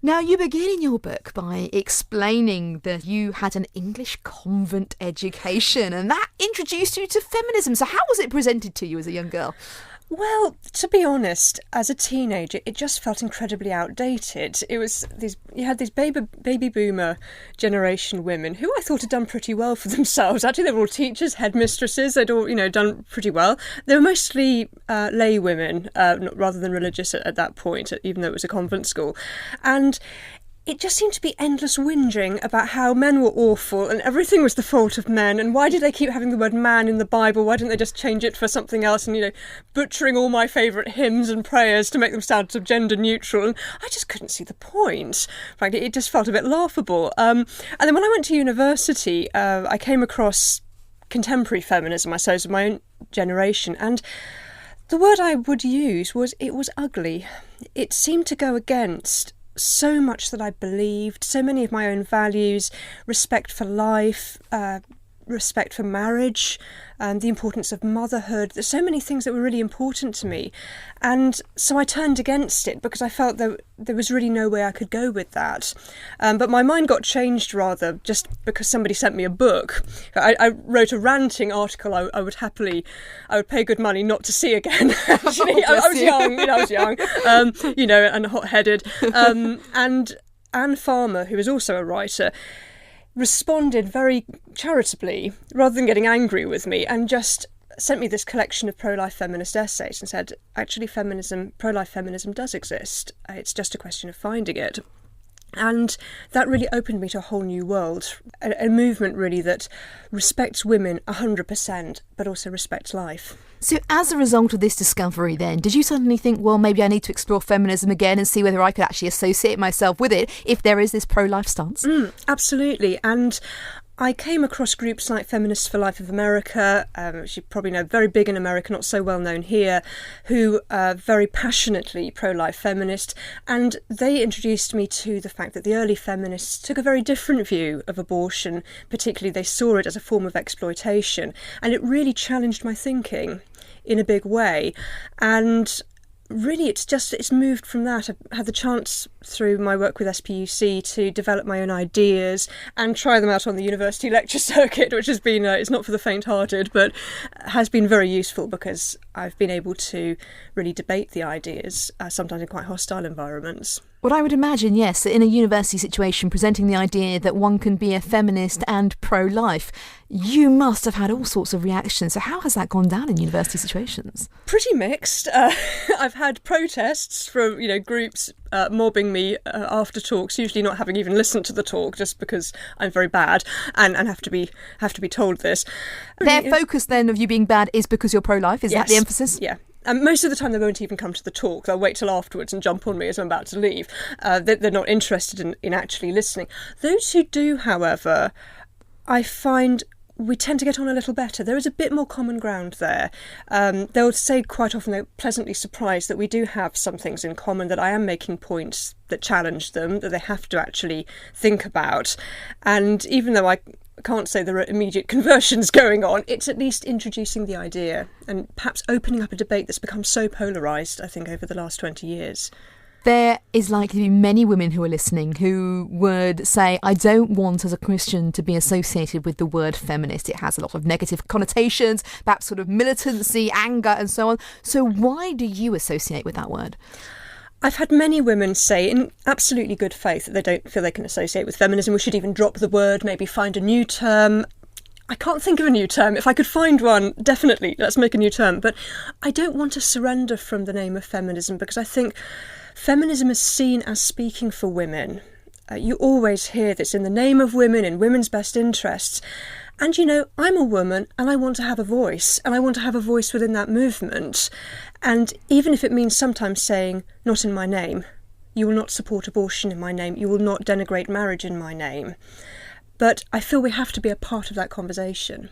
Now, you begin in your book by explaining that you had an English convent education and that introduced you to feminism. So how was it presented to you as a young girl? Well, to be honest, as a teenager, it just felt incredibly outdated. You had these baby boomer generation women who I thought had done pretty well for themselves. Actually, they were all teachers, headmistresses. They'd all, done pretty well. They were mostly lay women, rather than religious at that point, even though it was a convent school. And it just seemed to be endless whinging about how men were awful and everything was the fault of men, and why did they keep having the word man in the Bible? Why didn't they just change it for something else? And, butchering all my favourite hymns and prayers to make them sound sort of gender neutral. And I just couldn't see the point. Frankly, it just felt a bit laughable. And then when I went to university, I came across contemporary feminism, I suppose, of my own generation. And the word I would use was, it was ugly. It seemed to go against so much that I believed, so many of my own values, respect for life, respect for marriage, the importance of motherhood. There's so many things that were really important to me. And so I turned against it because I felt that there was really no way I could go with that. But my mind got changed rather just because somebody sent me a book. I wrote a ranting article I would pay good money not to see again. Actually, I was young, and hot-headed. And Anne Farmer, who is also a writer, responded very charitably, rather than getting angry with me, and just sent me this collection of pro-life feminist essays and said, actually, pro-life feminism does exist. It's just a question of finding it. And that really opened me to a whole new world, a movement really that respects women 100%, but also respects life. So as a result of this discovery then, did you suddenly think, well, maybe I need to explore feminism again and see whether I could actually associate myself with it if there is this pro-life stance? Absolutely. And I came across groups like Feminists for Life of America, which you probably know, very big in America, not so well known here, who are very passionately pro-life feminist. And they introduced me to the fact that the early feminists took a very different view of abortion. Particularly, they saw it as a form of exploitation. And it really challenged my thinking in a big way. And really, it's moved from that. I've had the chance through my work with SPUC to develop my own ideas and try them out on the university lecture circuit, which has been, it's not for the faint-hearted, but has been very useful because I've been able to really debate the ideas, sometimes in quite hostile environments. Well, I would imagine, yes, that in a university situation, presenting the idea that one can be a feminist and pro-life, you must have had all sorts of reactions. So how has that gone down in university situations? Pretty mixed. I've had protests from, groups mobbing me after talks, usually not having even listened to the talk, just because I'm very bad and have to be told this. Their focus then of you being bad is because you're pro-life? Is that the emphasis? Yeah. And most of the time they won't even come to the talk. They'll wait till afterwards and jump on me as I'm about to leave. They're not interested in actually listening. Those who do, however, I find we tend to get on a little better. There is a bit more common ground there. They'll say quite often they're pleasantly surprised that we do have some things in common, that I am making points that challenge them, that they have to actually think about. And even though I can't say there are immediate conversions going on, it's at least introducing the idea and perhaps opening up a debate that's become so polarised, I think, over the last 20 years. There is likely to be many women who are listening who would say, I don't want as a Christian to be associated with the word feminist. It has a lot of negative connotations, perhaps sort of militancy, anger and so on. So why do you associate with that word? I've had many women say in absolutely good faith that they don't feel they can associate with feminism. We should even drop the word, maybe find a new term. I can't think of a new term. If I could find one, definitely, let's make a new term. But I don't want to surrender from the name of feminism because I think feminism is seen as speaking for women. You always hear this, in the name of women, in women's best interests. And, I'm a woman and I want to have a voice, and I want to have a voice within that movement. And even if it means sometimes saying, not in my name, you will not support abortion in my name, you will not denigrate marriage in my name. But I feel we have to be a part of that conversation.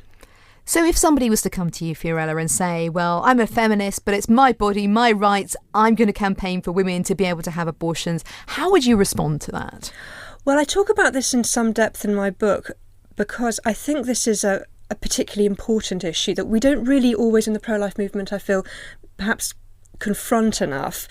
So if somebody was to come to you, Fiorella, and say, well, I'm a feminist, but it's my body, my rights, I'm going to campaign for women to be able to have abortions, how would you respond to that? Well, I talk about this in some depth in my book because I think this is a particularly important issue that we don't really always in the pro-life movement, I feel, perhaps confront enough,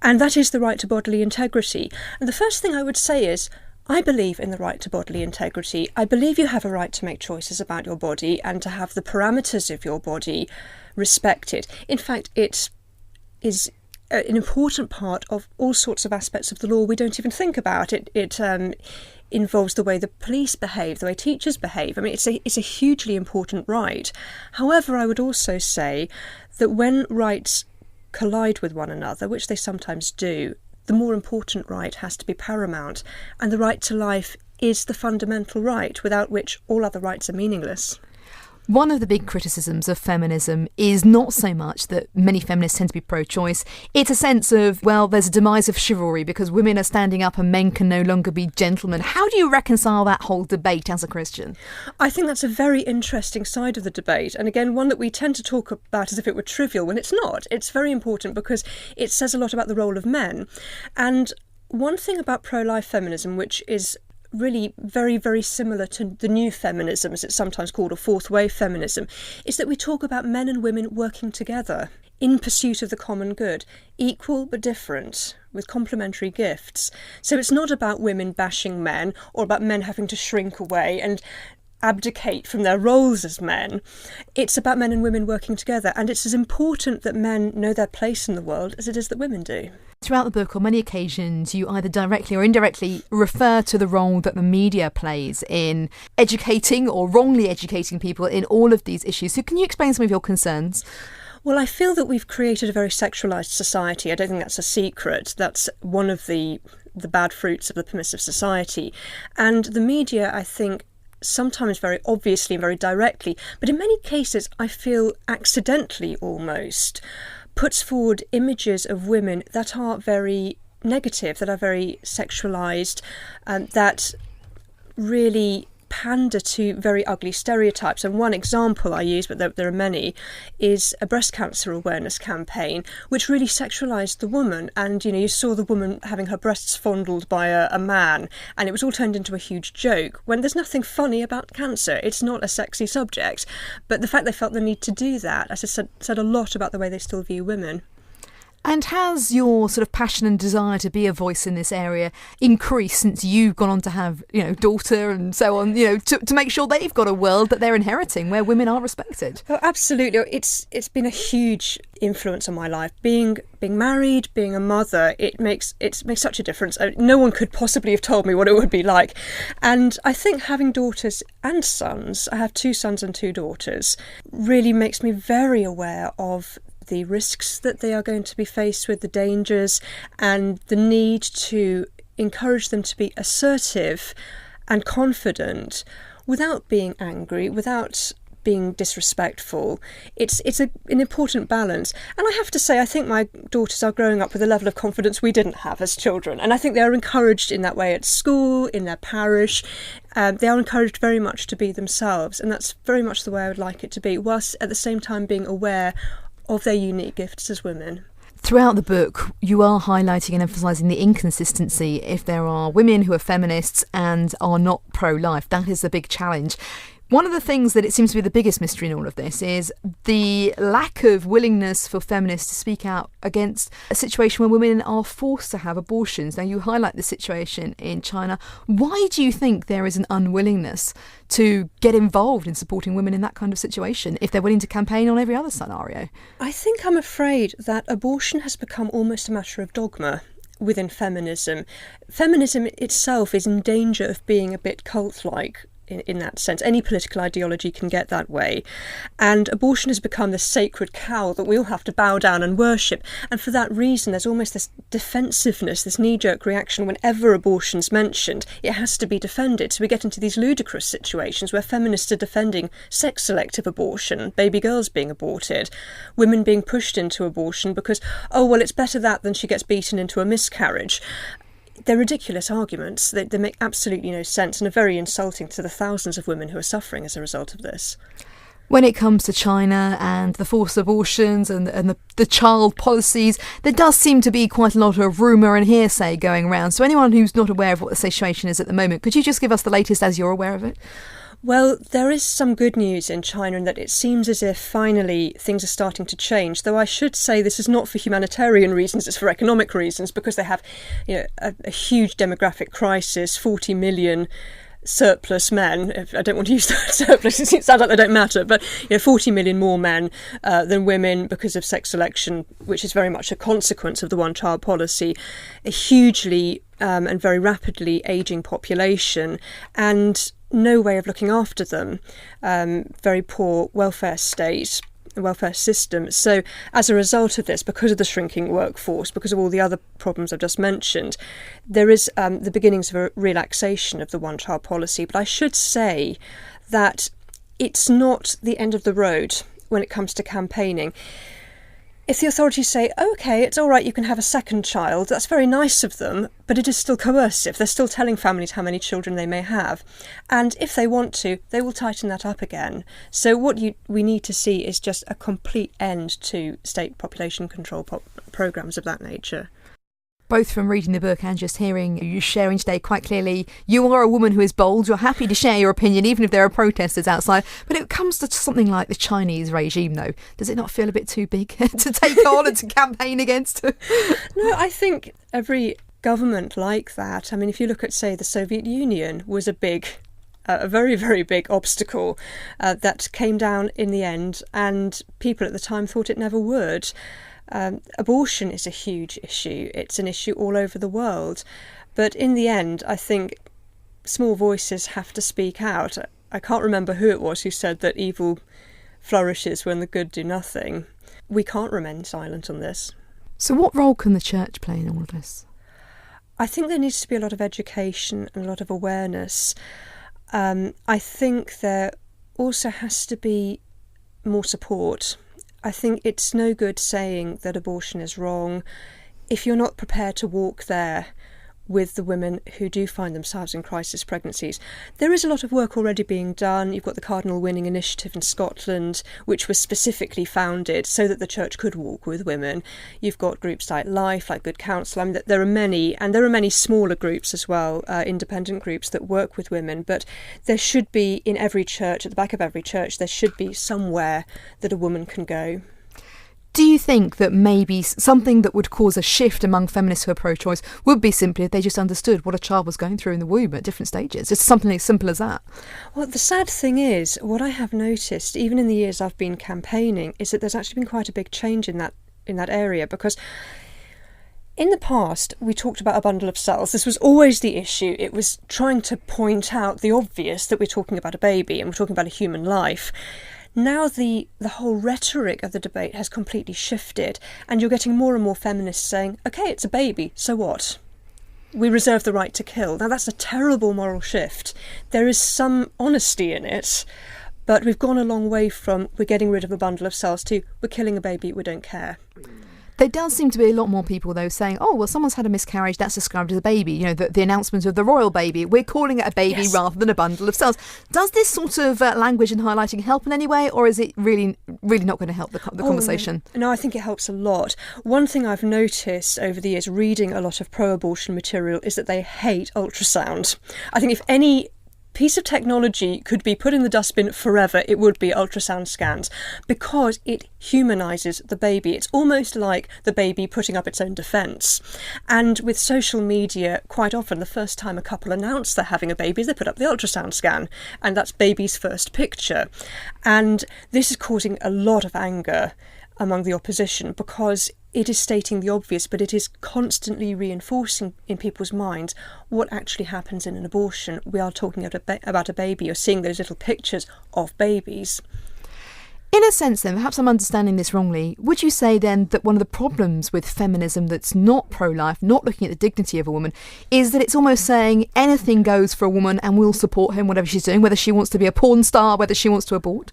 and that is the right to bodily integrity. And the first thing I would say is, I believe in the right to bodily integrity. I believe you have a right to make choices about your body and to have the parameters of your body respected. In fact, it is an important part of all sorts of aspects of the law we don't even think about. It involves the way the police behave, the way teachers behave. I mean, it's a hugely important right. However, I would also say that when rights collide with one another, which they sometimes do, the more important right has to be paramount, and the right to life is the fundamental right, without which all other rights are meaningless. One of the big criticisms of feminism is not so much that many feminists tend to be pro-choice. It's a sense of, well, there's a demise of chivalry because women are standing up and men can no longer be gentlemen. How do you reconcile that whole debate as a Christian? I think that's a very interesting side of the debate. And again, one that we tend to talk about as if it were trivial when it's not. It's very important because it says a lot about the role of men. And one thing about pro-life feminism, which is really very, very similar to the new feminism, as it's sometimes called, or fourth wave feminism, is that we talk about men and women working together in pursuit of the common good, equal but different, with complementary gifts. So it's not about women bashing men or about men having to shrink away and abdicate from their roles as men. It's about men and women working together, and it's as important that men know their place in the world as it is that women do. Throughout the book, on many occasions, you either directly or indirectly refer to the role that the media plays in educating or wrongly educating people in all of these issues. So can you explain some of your concerns? Well, I feel that we've created a very sexualised society. I don't think that's a secret. That's one of the bad fruits of the permissive society. And the media, I think, sometimes very obviously and very directly, but in many cases I feel accidentally almost, puts forward images of women that are very negative, that are very sexualised, that really pander to very ugly stereotypes. And one example I use, but there are many, is a breast cancer awareness campaign, which really sexualised the woman. And, you know, you saw the woman having her breasts fondled by a man, and it was all turned into a huge joke, when there's nothing funny about cancer. It's not a sexy subject. But the fact they felt the need to do that, as I said a lot about the way they still view women. And has your sort of passion and desire to be a voice in this area increased since you've gone on to have, you know, daughter and so on, you know, to make sure they've got a world that they're inheriting where women are respected? Oh, absolutely. It's been a huge influence on my life. Being married, being a mother, it makes such a difference. No one could possibly have told me what it would be like. And I think having daughters and sons, I have 2 sons and 2 daughters, really makes me very aware of the risks that they are going to be faced with, the dangers, and the need to encourage them to be assertive and confident without being angry, without being disrespectful. It's an important balance. And I have to say, I think my daughters are growing up with a level of confidence we didn't have as children. And I think they are encouraged in that way at school, in their parish. They are encouraged very much to be themselves. And that's very much the way I would like it to be, whilst at the same time being aware of their unique gifts as women. Throughout the book, you are highlighting and emphasising the inconsistency if there are women who are feminists and are not pro-life. That is the big challenge. One of the things that it seems to be the biggest mystery in all of this is the lack of willingness for feminists to speak out against a situation where women are forced to have abortions. Now, you highlight the situation in China. Why do you think there is an unwillingness to get involved in supporting women in that kind of situation if they're willing to campaign on every other scenario? I think I'm afraid that abortion has become almost a matter of dogma within feminism. Feminism itself is in danger of being a bit cult-like. In that sense, any political ideology can get that way. And abortion has become the sacred cow that we all have to bow down and worship. And for that reason, there's almost this defensiveness, this knee-jerk reaction whenever abortion's mentioned. It has to be defended. So we get into these ludicrous situations where feminists are defending sex-selective abortion, baby girls being aborted, women being pushed into abortion because, oh, well, it's better that than she gets beaten into a miscarriage. They're ridiculous arguments. They make absolutely no sense and are very insulting to the thousands of women who are suffering as a result of this. When it comes to China and the forced abortions and the child policies, there does seem to be quite a lot of rumour and hearsay going around. So anyone who's not aware of what the situation is at the moment, could you just give us the latest as you're aware of it? Well, there is some good news in China in that it seems as if finally things are starting to change, though I should say this is not for humanitarian reasons, it's for economic reasons, because they have a huge demographic crisis, 40 million surplus men. I don't want to use that surplus, it sounds like they don't matter, but 40 million more men than women because of sex selection, which is very much a consequence of the one-child policy, a hugely and very rapidly ageing population, and no way of looking after them, very poor welfare system. So as a result of this, because of the shrinking workforce, because of all the other problems I've just mentioned, there is the beginnings of a relaxation of the one-child policy. But I should say that it's not the end of the road when it comes to campaigning. If the authorities say, OK, it's all right, you can have a second child, that's very nice of them, but it is still coercive. They're still telling families how many children they may have. And if they want to, they will tighten that up again. So what we need to see is just a complete end to state population control programmes of that nature. Both from reading the book and just hearing you sharing today, quite clearly, you are a woman who is bold. You're happy to share your opinion, even if there are protesters outside. But it comes to something like the Chinese regime, though. Does it not feel a bit too big to take on and to campaign against? No, I think every government like that. I mean, if you look at, say, the Soviet Union was a very, very big obstacle that came down in the end, and people at the time thought it never would. Abortion is a huge issue. It's an issue all over the world. But in the end, I think small voices have to speak out. I can't remember who it was who said that evil flourishes when the good do nothing. We can't remain silent on this. So what role can the church play in all of this? I think there needs to be a lot of education and a lot of awareness. I think there also has to be more support. I think it's no good saying that abortion is wrong if you're not prepared to walk there with the women who do find themselves in crisis pregnancies. There is a lot of work already being done. You've got the Cardinal Winning Initiative in Scotland, which was specifically founded so that the church could walk with women. You've got groups like Life, like Good Counsel. I mean, there are many, and there are many smaller groups as well, independent groups that work with women. But there should be, in every church, at the back of every church, there should be somewhere that a woman can go. Do you think that maybe something that would cause a shift among feminists who are pro-choice would be simply if they just understood what a child was going through in the womb at different stages? Just something as simple as that. Well, the sad thing is, what I have noticed, even in the years I've been campaigning, is that there's actually been quite a big change in that area, because in the past, we talked about a bundle of cells. This was always the issue. It was trying to point out the obvious, that we're talking about a baby and we're talking about a human life. Now the whole rhetoric of the debate has completely shifted, and you're getting more and more feminists saying, OK, it's a baby, so what? We reserve the right to kill. Now that's a terrible moral shift. There is some honesty in it, but we've gone a long way from we're getting rid of a bundle of cells to we're killing a baby, we don't care. There does seem to be a lot more people, though, saying, oh, well, someone's had a miscarriage, that's described as a baby. You know, the announcement of the royal baby, we're calling it a baby Yes. rather than a bundle of cells. Does this sort of language and highlighting help in any way, or is it really not going to help the conversation? No, I think it helps a lot. One thing I've noticed over the years reading a lot of pro-abortion material is that they hate ultrasound. I think if any piece of technology could be put in the dustbin forever, it would be ultrasound scans, because it humanises the baby. It's almost like the baby putting up its own defence. And with social media, quite often the first time a couple announce they're having a baby, they put up the ultrasound scan, and that's baby's first picture. And this is causing a lot of anger among the opposition, because it is stating the obvious, but it is constantly reinforcing in people's minds what actually happens in an abortion. We are talking about a baby. You're seeing those little pictures of babies. In a sense, then, perhaps I'm understanding this wrongly, would you say then that one of the problems with feminism that's not pro-life, not looking at the dignity of a woman, is that it's almost saying anything goes for a woman and we'll support her in whatever she's doing, whether she wants to be a porn star, whether she wants to abort?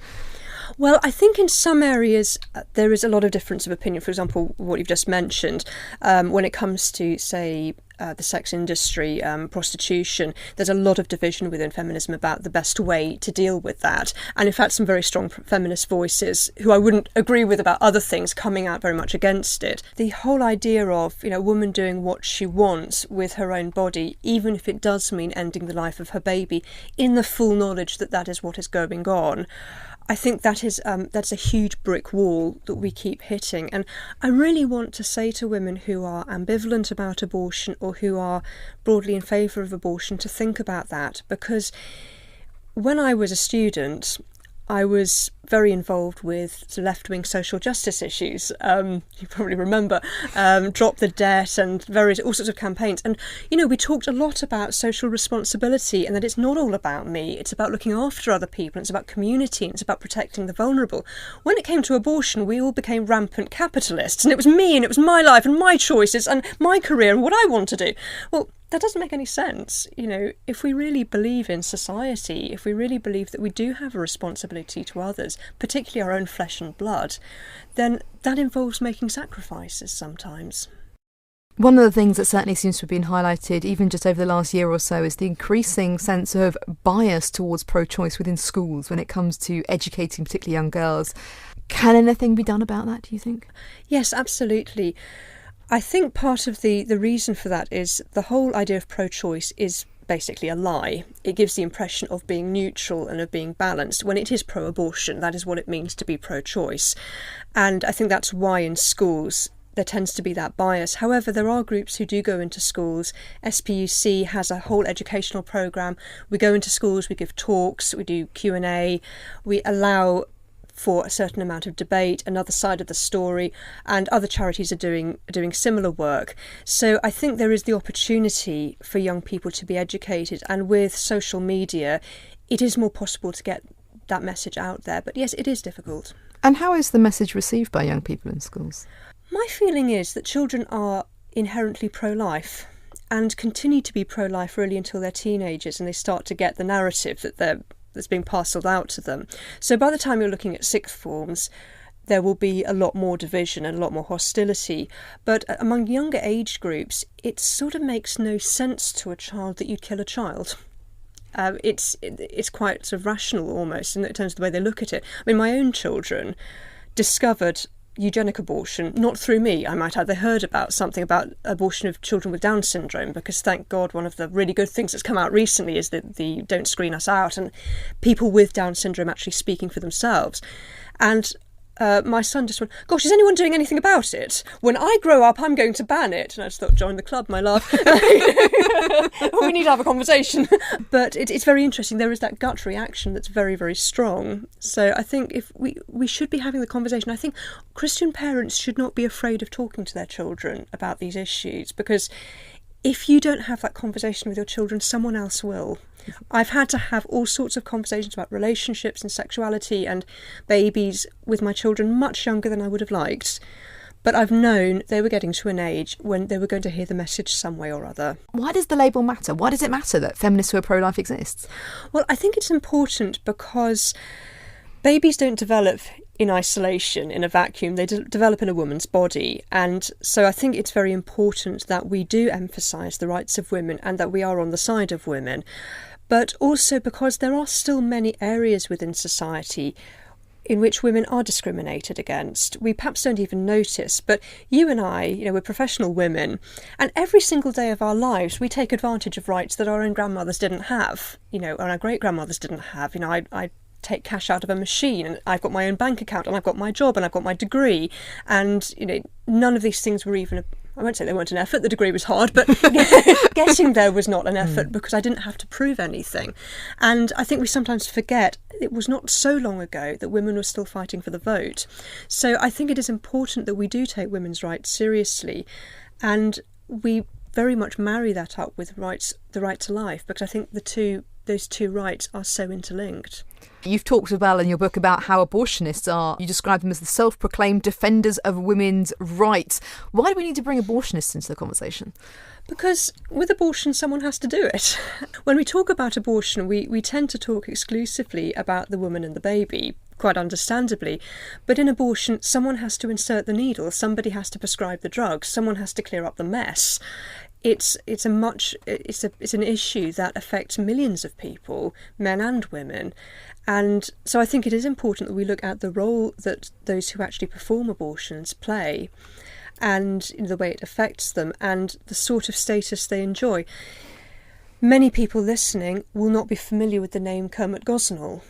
Well, I think in some areas there is a lot of difference of opinion. For example, what you've just mentioned, when it comes to, say, the sex industry, prostitution. There's a lot of division within feminism about the best way to deal with that. And in fact, some very strong feminist voices who I wouldn't agree with about other things coming out very much against it. The whole idea of, a woman doing what she wants with her own body, even if it does mean ending the life of her baby, in the full knowledge that that is what is going on. I think that's a huge brick wall that we keep hitting. And I really want to say to women who are ambivalent about abortion or who are broadly in favour of abortion to think about that, because when I was a student, I was very involved with left-wing social justice issues. You probably remember Drop the Debt and all sorts of campaigns. And, we talked a lot about social responsibility and that it's not all about me. It's about looking after other people. And it's about community. And it's about protecting the vulnerable. When it came to abortion, we all became rampant capitalists. And it was me and it was my life and my choices and my career and what I want to do. Well, that doesn't make any sense. If we really believe in society, if we really believe that we do have a responsibility to others, particularly our own flesh and blood, then that involves making sacrifices sometimes. One of the things that certainly seems to have been highlighted, even just over the last year or so, is the increasing sense of bias towards pro-choice within schools when it comes to educating particularly young girls. Can anything be done about that, do you think? Yes, absolutely. I think part of the reason for that is the whole idea of pro-choice is basically a lie. It gives the impression of being neutral and of being balanced when it is pro-abortion. That is what it means to be pro-choice. And I think that's why in schools there tends to be that bias. However, there are groups who do go into schools. SPUC has a whole educational programme. We go into schools, we give talks, we do Q&A, we allow for a certain amount of debate, another side of the story, and other charities are doing similar work. So I think there is the opportunity for young people to be educated, and with social media, it is more possible to get that message out there. But yes, it is difficult. And how is the message received by young people in schools? My feeling is that children are inherently pro-life and continue to be pro-life really until they're teenagers and they start to get the narrative that's being parcelled out to them. So by the time you're looking at sixth forms, there will be a lot more division and a lot more hostility. But among younger age groups, it sort of makes no sense to a child that you'd kill a child. It's quite sort of rational almost in terms of the way they look at it. I mean, my own children discovered eugenic abortion, not through me, I might add. They heard about something about abortion of children with Down syndrome, because thank God one of the really good things that's come out recently is that the Don't Screen Us Out, and people with Down syndrome actually speaking for themselves. And my son just went, gosh, is anyone doing anything about it? When I grow up, I'm going to ban it. And I just thought, join the club, my love. We need to have a conversation. But it's very interesting. There is that gut reaction that's very, very strong. So I think if we should be having the conversation. I think Christian parents should not be afraid of talking to their children about these issues, because if you don't have that conversation with your children, someone else will. I've had to have all sorts of conversations about relationships and sexuality and babies with my children much younger than I would have liked. But I've known they were getting to an age when they were going to hear the message some way or other. Why does the label matter? Why does it matter that feminists who are pro-life exists? Well, I think it's important because babies don't develop in isolation, in a vacuum. They develop in a woman's body. And so I think it's very important that we do emphasise the rights of women and that we are on the side of women. But also because there are still many areas within society in which women are discriminated against. We perhaps don't even notice, but you and I, we're professional women, and every single day of our lives we take advantage of rights that our own grandmothers didn't have, or our great-grandmothers didn't have. I take cash out of a machine, and I've got my own bank account, and I've got my job, and I've got my degree, and none of these things were even I won't say they weren't an effort. The degree was hard, but getting there was not an effort because I didn't have to prove anything. And I think we sometimes forget it was not so long ago that women were still fighting for the vote. So I think it is important that we do take women's rights seriously, and we very much marry that up with the right to life, because I think those two rights are so interlinked. You've talked as well in your book about how abortionists are. You describe them as the self-proclaimed defenders of women's rights. Why do we need to bring abortionists into the conversation? Because with abortion, someone has to do it. When we talk about abortion, we tend to talk exclusively about the woman and the baby, quite understandably. But in abortion, someone has to insert the needle, somebody has to prescribe the drugs, someone has to clear up the mess. it's an issue that affects millions of people, men and women. And so I think it is important that we look at the role that those who actually perform abortions play, and the way it affects them, and the sort of status they enjoy. Many people listening will not be familiar with the name Kermit Gosnell.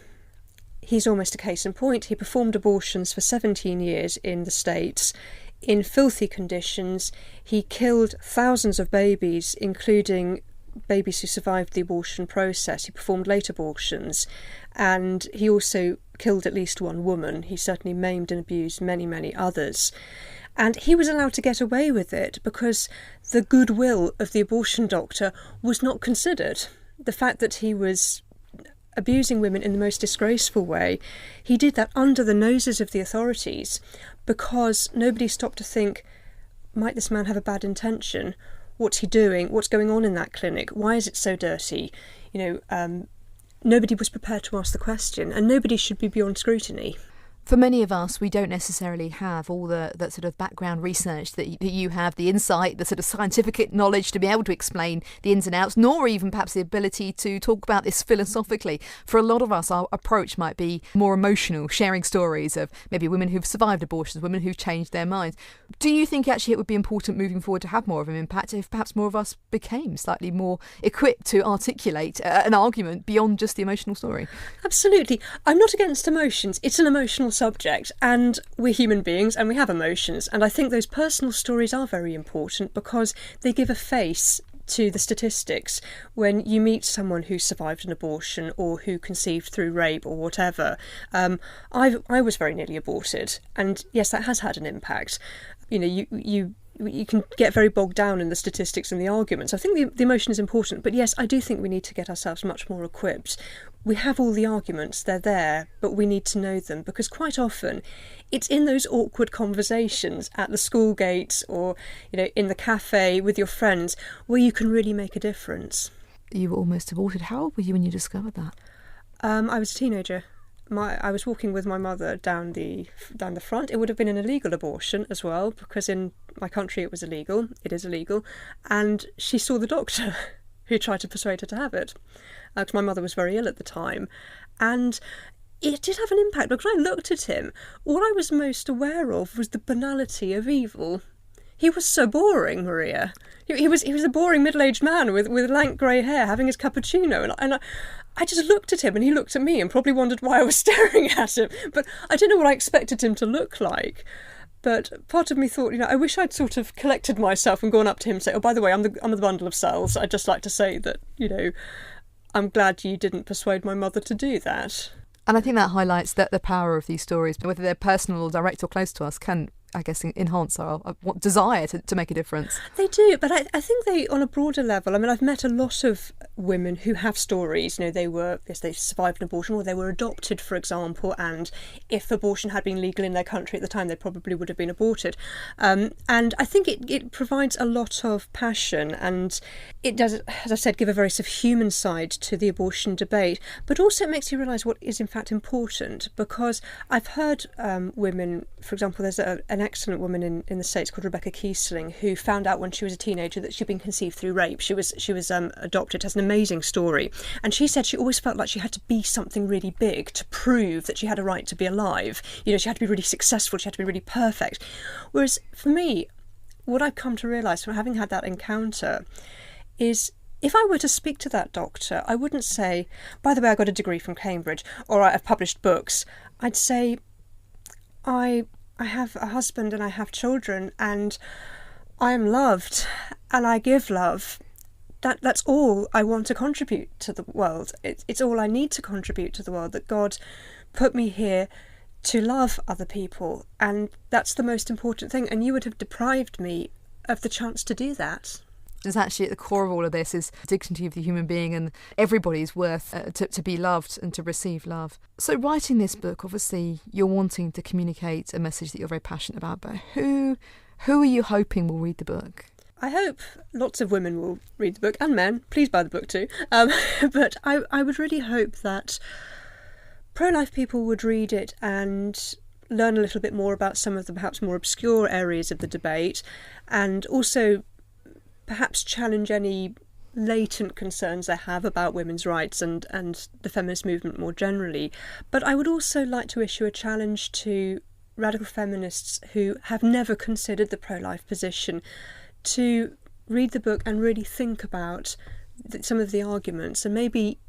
He's almost a case in point. He performed abortions for 17 years in the States in filthy conditions. He killed thousands of babies, including babies who survived the abortion process. He performed late abortions, and he also killed at least one woman. He certainly maimed and abused many, many others. And he was allowed to get away with it because the goodwill of the abortion doctor was not considered. The fact that he was abusing women in the most disgraceful way, he did that under the noses of the authorities because nobody stopped to think, might this man have a bad intention? What's he doing? What's going on in that clinic? Why is it so dirty? Nobody was prepared to ask the question, and nobody should be beyond scrutiny. For many of us, we don't necessarily have all that sort of background research that you have, the insight, the sort of scientific knowledge to be able to explain the ins and outs, nor even perhaps the ability to talk about this philosophically. For a lot of us, our approach might be more emotional, sharing stories of maybe women who've survived abortions, women who've changed their minds. Do you think actually it would be important moving forward to have more of an impact if perhaps more of us became slightly more equipped to articulate an argument beyond just the emotional story? Absolutely. I'm not against emotions. It's an emotional subject, and we're human beings and we have emotions, and I think those personal stories are very important because they give a face to the statistics. When you meet someone who survived an abortion or who conceived through rape or whatever, I was very nearly aborted, and yes, that has had an impact. You can get very bogged down in the statistics and the arguments. I think the emotion is important, but yes, I do think we need to get ourselves much more equipped. We have all the arguments, they're there, but we need to know them, because quite often it's in those awkward conversations at the school gates or in the cafe with your friends where you can really make a difference. You were almost aborted. How old were you when you discovered that? I was a teenager. I was walking with my mother down the front. It would have been an illegal abortion as well, because in my country it was illegal. It is illegal. And she saw the doctor who tried to persuade her to have it, because my mother was very ill at the time. And it did have an impact, because when I looked at him, all I was most aware of was the banality of evil. He was so boring, Maria. He was a boring middle-aged man with lank grey hair having his cappuccino, and I just looked at him and he looked at me and probably wondered why I was staring at him. But I don't know what I expected him to look like. But part of me thought, I wish I'd sort of collected myself and gone up to him and say, oh, by the way, I'm the bundle of cells. I'd just like to say that, I'm glad you didn't persuade my mother to do that. And I think that highlights that the power of these stories, whether they're personal or direct or close to us, can, I guess, enhance our desire to make a difference. They do, but I think they, on a broader level, I've met a lot of women who have stories. They survived an abortion, or they were adopted, for example, and if abortion had been legal in their country at the time, they probably would have been aborted. And I think it provides a lot of passion, and it does, as I said, give a very sort of human side to the abortion debate, but also it makes you realise what is in fact important, because I've heard women, for example, there's an excellent woman in the States called Rebecca Kiesling, who found out when she was a teenager that she'd been conceived through rape. She was adopted, has an amazing story, and she said she always felt like she had to be something really big to prove that she had a right to be alive. She had to be really successful, she had to be really perfect. Whereas for me, what I've come to realise from having had that encounter is, if I were to speak to that doctor, I wouldn't say, by the way, I got a degree from Cambridge, or I've published books. I'd say, I have a husband and I have children and I am loved and I give love. That's all I want to contribute to the world. It's all I need to contribute to the world, that God put me here to love other people, and that's the most important thing, and you would have deprived me of the chance to do that. It's actually at the core of all of this is dignity of the human being, and everybody's worth to be loved and to receive love. So writing this book, obviously you're wanting to communicate a message that you're very passionate about, but who are you hoping will read the book? I hope lots of women will read the book, and men. Please buy the book too. But I would really hope that pro-life people would read it and learn a little bit more about some of the perhaps more obscure areas of the debate, and also perhaps challenge any latent concerns they have about women's rights and the feminist movement more generally. But I would also like to issue a challenge to radical feminists who have never considered the pro-life position to read the book and really think about some of the arguments, and maybe,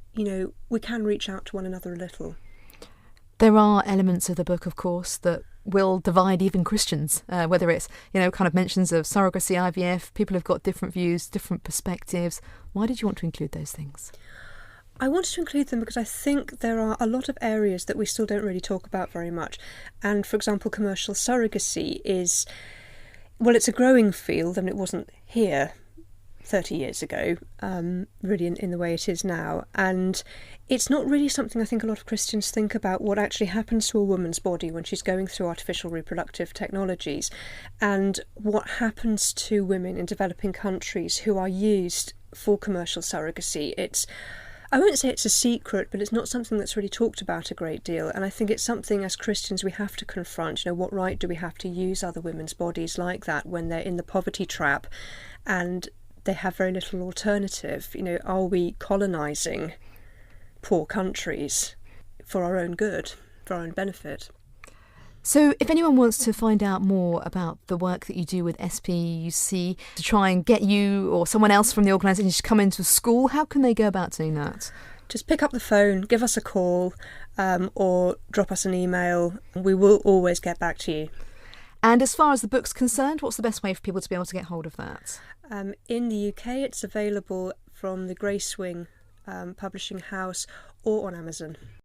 we can reach out to one another a little. There are elements of the book, of course, that will divide even Christians, whether it's, kind of mentions of surrogacy, IVF. People have got different views, different perspectives. Why did you want to include those things? I wanted to include them because I think there are a lot of areas that we still don't really talk about very much. And, for example, commercial surrogacy is, it's a growing field. I mean, it wasn't here 30 years ago, really in the way it is now. And it's not really something I think a lot of Christians think about, what actually happens to a woman's body when she's going through artificial reproductive technologies, and what happens to women in developing countries who are used for commercial surrogacy. I won't say it's a secret, but it's not something that's really talked about a great deal. And I think it's something as Christians we have to confront. What right do we have to use other women's bodies like that when they're in the poverty trap and they have very little alternative? Are we colonising poor countries for our own good, for our own benefit? So if anyone wants to find out more about the work that you do with SPUC, to try and get you or someone else from the organisation to come into school, how can they go about doing that? Just pick up the phone, give us a call, or drop us an email. We will always get back to you. And as far as the book's concerned, what's the best way for people to be able to get hold of that? In the UK, it's available from the Gracewing publishing house or on Amazon.